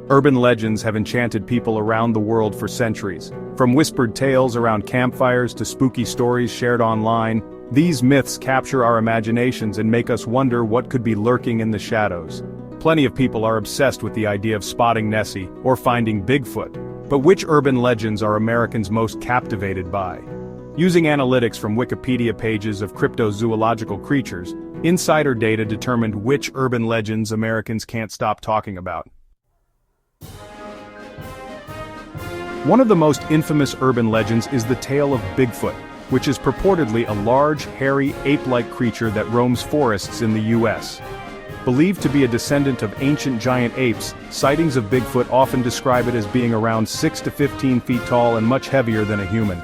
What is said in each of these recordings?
Urban legends have enchanted people around the world for centuries. From whispered tales around campfires to spooky stories shared online, these myths capture our imaginations and make us wonder what could be lurking in the shadows. Plenty of people are obsessed with the idea of spotting Nessie or finding Bigfoot. But which urban legends are Americans most captivated by? Using analytics from Wikipedia pages of cryptozoological creatures, insider data determined which urban legends Americans can't stop talking about. One of the most infamous urban legends is the tale of Bigfoot, which is purportedly a large, hairy, ape-like creature that roams forests in the U.S. Believed to be a descendant of ancient giant apes, sightings of Bigfoot often describe it as being around 6 to 15 feet tall and much heavier than a human.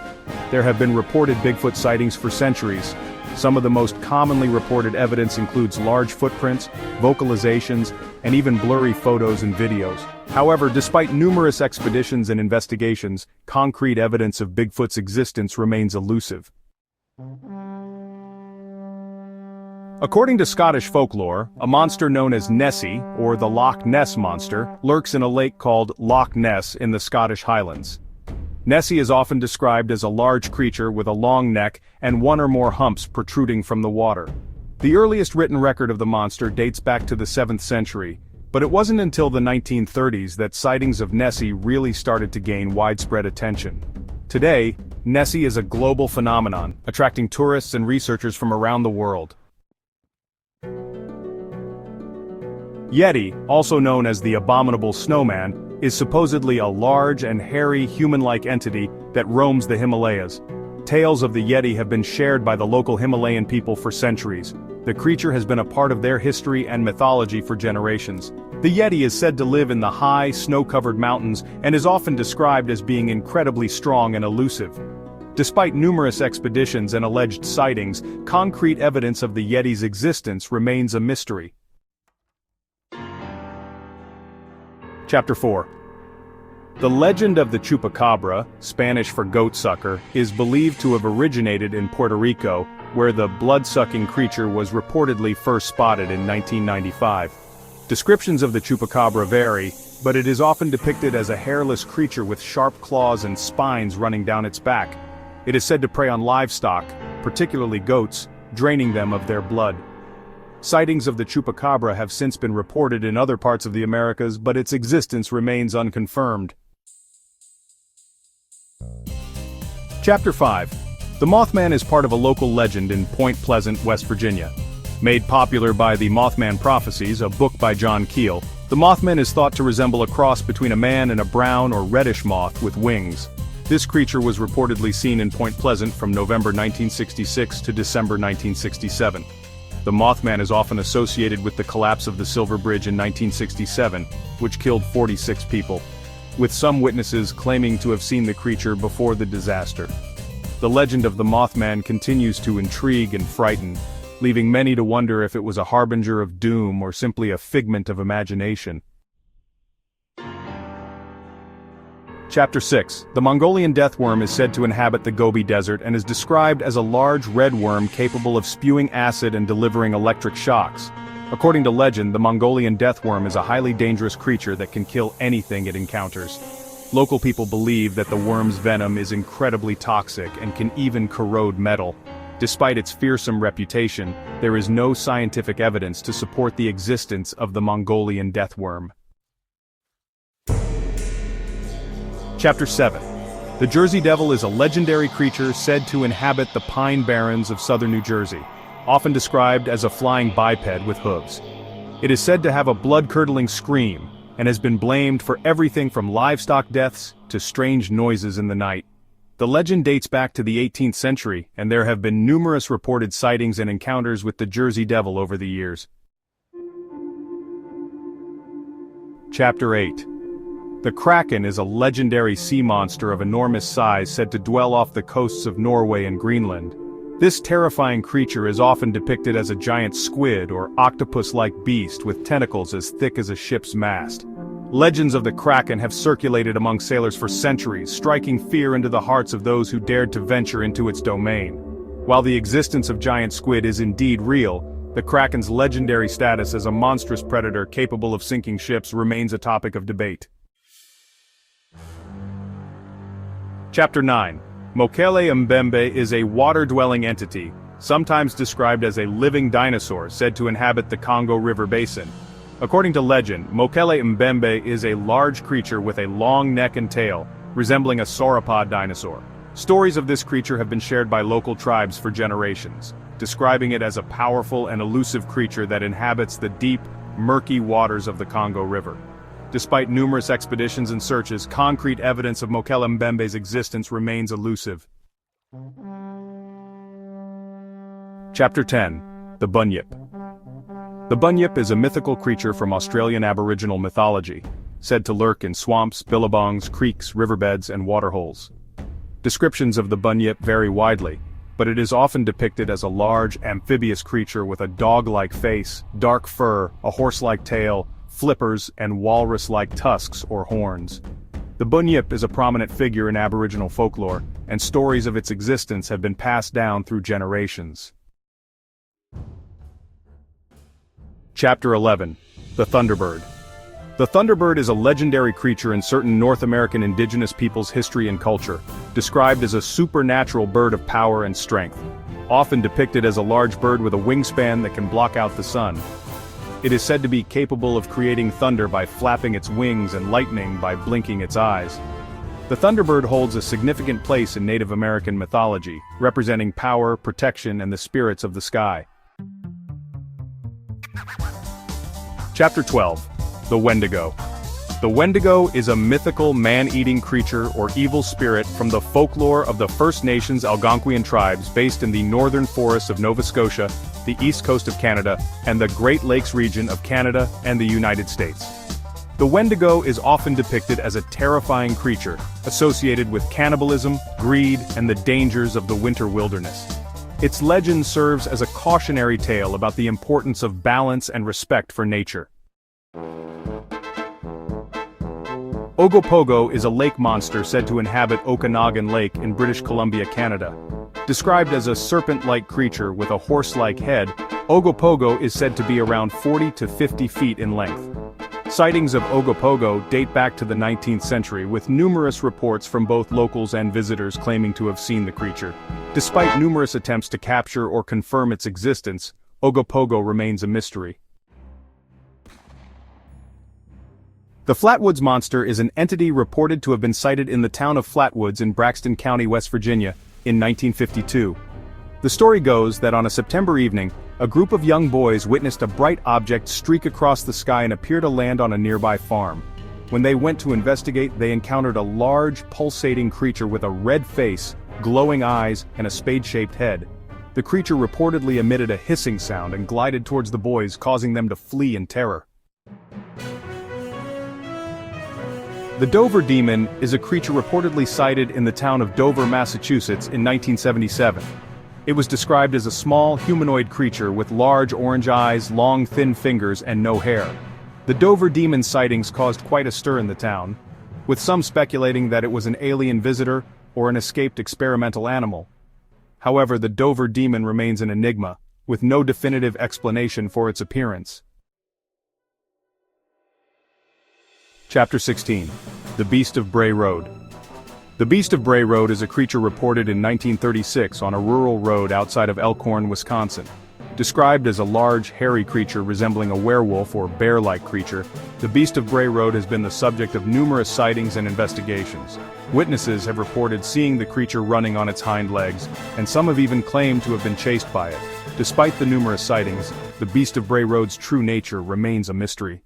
There have been reported Bigfoot sightings for centuries. Some of the most commonly reported evidence includes large footprints, vocalizations, and even blurry photos and videos. However, despite numerous expeditions and investigations, concrete evidence of Bigfoot's existence remains elusive. According to Scottish folklore, a monster known as Nessie, or the Loch Ness Monster, lurks in a lake called Loch Ness in the Scottish Highlands. Nessie is often described as a large creature with a long neck and one or more humps protruding from the water. The earliest written record of the monster dates back to the 7th century, but it wasn't until the 1930s that sightings of Nessie really started to gain widespread attention. Today, Nessie is a global phenomenon, attracting tourists and researchers from around the world. Yeti, also known as the Abominable Snowman, is supposedly a large and hairy human-like entity that roams the Himalayas. Tales of the Yeti have been shared by the local Himalayan people for centuries. The creature has been a part of their history and mythology for generations. The Yeti is said to live in the high, snow-covered mountains and is often described as being incredibly strong and elusive. Despite numerous expeditions and alleged sightings, concrete evidence of the Yeti's existence remains a mystery. Chapter 4. The legend of the Chupacabra, Spanish for goatsucker, is believed to have originated in Puerto Rico, where the blood-sucking creature was reportedly first spotted in 1995. Descriptions of the Chupacabra vary, but it is often depicted as a hairless creature with sharp claws and spines running down its back. It is said to prey on livestock, particularly goats, draining them of their blood. Sightings of the Chupacabra have since been reported in other parts of the Americas, but its existence remains unconfirmed. Chapter 5. The Mothman is part of a local legend in Point Pleasant, West Virginia. Made popular by the Mothman Prophecies, a book by John Keel, the Mothman is thought to resemble a cross between a man and a brown or reddish moth with wings. This creature was reportedly seen in Point Pleasant from November 1966 to December 1967. The Mothman is often associated with the collapse of the Silver Bridge in 1967, which killed 46 people, with some witnesses claiming to have seen the creature before the disaster. The legend of the Mothman continues to intrigue and frighten, leaving many to wonder if it was a harbinger of doom or simply a figment of imagination. Chapter 6. The Mongolian deathworm is said to inhabit the Gobi Desert and is described as a large red worm capable of spewing acid and delivering electric shocks. According to legend, the Mongolian deathworm is a highly dangerous creature that can kill anything it encounters. Local people believe that the worm's venom is incredibly toxic and can even corrode metal. Despite its fearsome reputation, there is no scientific evidence to support the existence of the Mongolian deathworm. Chapter 7. The Jersey Devil is a legendary creature said to inhabit the Pine Barrens of southern New Jersey, often described as a flying biped with hooves. It is said to have a blood-curdling scream, and has been blamed for everything from livestock deaths to strange noises in the night. The legend dates back to the 18th century, and there have been numerous reported sightings and encounters with the Jersey Devil over the years. Chapter 8. The Kraken is a legendary sea monster of enormous size said to dwell off the coasts of Norway and Greenland. This terrifying creature is often depicted as a giant squid or octopus-like beast with tentacles as thick as a ship's mast. Legends of the Kraken have circulated among sailors for centuries, striking fear into the hearts of those who dared to venture into its domain. While the existence of giant squid is indeed real, The Kraken's legendary status as a monstrous predator capable of sinking ships remains a topic of debate. Chapter 9. Mokele-Mbembe is a water-dwelling entity, sometimes described as a living dinosaur said to inhabit the Congo River basin. According to legend, Mokele-Mbembe is a large creature with a long neck and tail, resembling a sauropod dinosaur. Stories of this creature have been shared by local tribes for generations, describing it as a powerful and elusive creature that inhabits the deep, murky waters of the Congo River. Despite numerous expeditions and searches, concrete evidence of Mokele-Mbembe's existence remains elusive. Chapter 10. The Bunyip. The Bunyip is a mythical creature from Australian Aboriginal mythology, said to lurk in swamps, billabongs, creeks, riverbeds, and waterholes. Descriptions of the Bunyip vary widely, but it is often depicted as a large, amphibious creature with a dog-like face, dark fur, a horse-like tail, flippers, and walrus-like tusks or horns. The Bunyip is a prominent figure in Aboriginal folklore, and stories of its existence have been passed down through generations. Chapter 11. The Thunderbird. The Thunderbird is a legendary creature in certain North American indigenous peoples' history and culture, described as a supernatural bird of power and strength, often depicted as a large bird with a wingspan that can block out the sun. It is said to be capable of creating thunder by flapping its wings and lightning by blinking its eyes. The Thunderbird holds a significant place in Native American mythology, representing power, protection, and the spirits of the sky. Chapter 12. The Wendigo. The Wendigo is a mythical man-eating creature or evil spirit from the folklore of the First Nations Algonquian tribes based in the northern forests of Nova Scotia, the east coast of Canada, and the Great Lakes region of Canada and the United States. The Wendigo is often depicted as a terrifying creature, associated with cannibalism, greed, and the dangers of the winter wilderness. Its legend serves as a cautionary tale about the importance of balance and respect for nature. Ogopogo is a lake monster said to inhabit Okanagan Lake in British Columbia, Canada. Described as a serpent-like creature with a horse-like head, Ogopogo is said to be around 40 to 50 feet in length. Sightings of Ogopogo date back to the 19th century, with numerous reports from both locals and visitors claiming to have seen the creature. Despite numerous attempts to capture or confirm its existence, Ogopogo remains a mystery. The Flatwoods Monster is an entity reported to have been sighted in the town of Flatwoods in Braxton County, West Virginia, in 1952. The story goes that on a September evening, a group of young boys witnessed a bright object streak across the sky and appear to land on a nearby farm. When they went to investigate, they encountered a large, pulsating creature with a red face, glowing eyes, and a spade-shaped head. The creature reportedly emitted a hissing sound and glided towards the boys, causing them to flee in terror. The Dover Demon is a creature reportedly sighted in the town of Dover, Massachusetts in 1977. It was described as a small, humanoid creature with large orange eyes, long thin fingers, and no hair. The Dover Demon sightings caused quite a stir in the town, with some speculating that it was an alien visitor or an escaped experimental animal. However, the Dover Demon remains an enigma, with no definitive explanation for its appearance. Chapter 16. The Beast of Bray Road. The Beast of Bray Road is a creature reported in 1936 on a rural road outside of Elkhorn, Wisconsin. Described as a large, hairy creature resembling a werewolf or bear-like creature, the Beast of Bray Road has been the subject of numerous sightings and investigations. Witnesses have reported seeing the creature running on its hind legs, and some have even claimed to have been chased by it. Despite the numerous sightings, the Beast of Bray Road's true nature remains a mystery.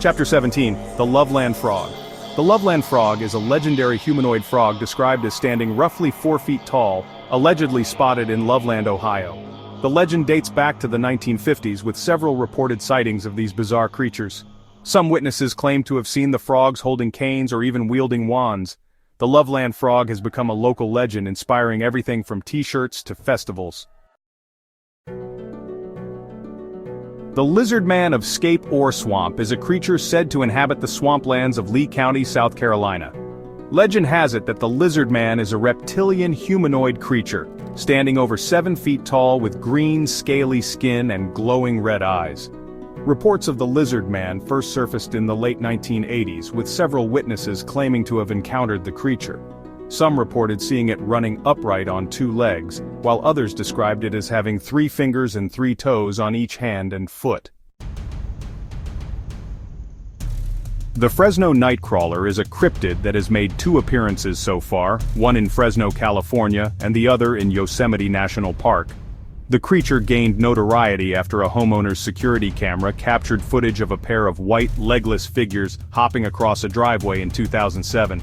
Chapter 17. The Loveland Frog. The Loveland Frog is a legendary humanoid frog described as standing roughly 4 feet tall, allegedly spotted in Loveland, Ohio. The legend dates back to the 1950s with several reported sightings of these bizarre creatures. Some witnesses claim to have seen the frogs holding canes or even wielding wands. The Loveland Frog has become a local legend, inspiring everything from t-shirts to festivals. The Lizard Man of Scape or Swamp is a creature said to inhabit the swamplands of Lee County, South Carolina. Legend has it that the Lizard Man is a reptilian humanoid creature, standing over 7 feet tall with green, scaly skin and glowing red eyes. Reports of the lizard man first surfaced in the late 1980s, with several witnesses claiming to have encountered the creature. Some reported seeing it running upright on 2 legs, while others described it as having 3 fingers and 3 toes on each hand and foot. The Fresno Nightcrawler is a cryptid that has made 2 appearances so far, one in Fresno, California, and the other in Yosemite National Park. The creature gained notoriety after a homeowner's security camera captured footage of a pair of white, legless figures hopping across a driveway in 2007.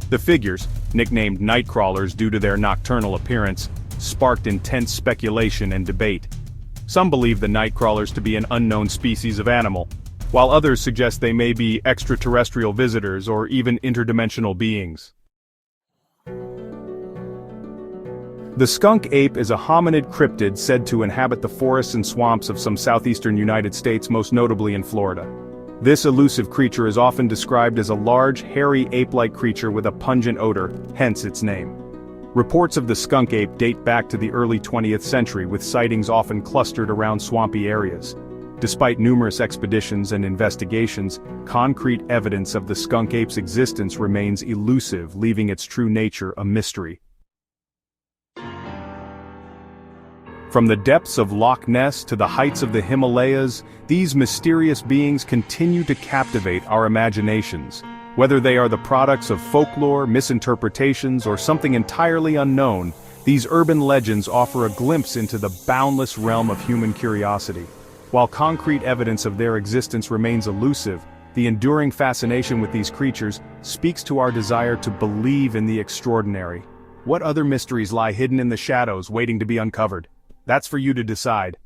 The figures, nicknamed Nightcrawlers due to their nocturnal appearance, sparked intense speculation and debate. Some believe the Nightcrawlers to be an unknown species of animal, while others suggest they may be extraterrestrial visitors or even interdimensional beings. The skunk ape is a hominid cryptid said to inhabit the forests and swamps of some southeastern United States, most notably in Florida. This elusive creature is often described as a large, hairy ape-like creature with a pungent odor, hence its name. Reports of the skunk ape date back to the early 20th century, with sightings often clustered around swampy areas. Despite numerous expeditions and investigations, concrete evidence of the skunk ape's existence remains elusive, leaving its true nature a mystery. From the depths of Loch Ness to the heights of the Himalayas, these mysterious beings continue to captivate our imaginations. Whether they are the products of folklore, misinterpretations, or something entirely unknown, these urban legends offer a glimpse into the boundless realm of human curiosity. While concrete evidence of their existence remains elusive, the enduring fascination with these creatures speaks to our desire to believe in the extraordinary. What other mysteries lie hidden in the shadows waiting to be uncovered? That's for you to decide.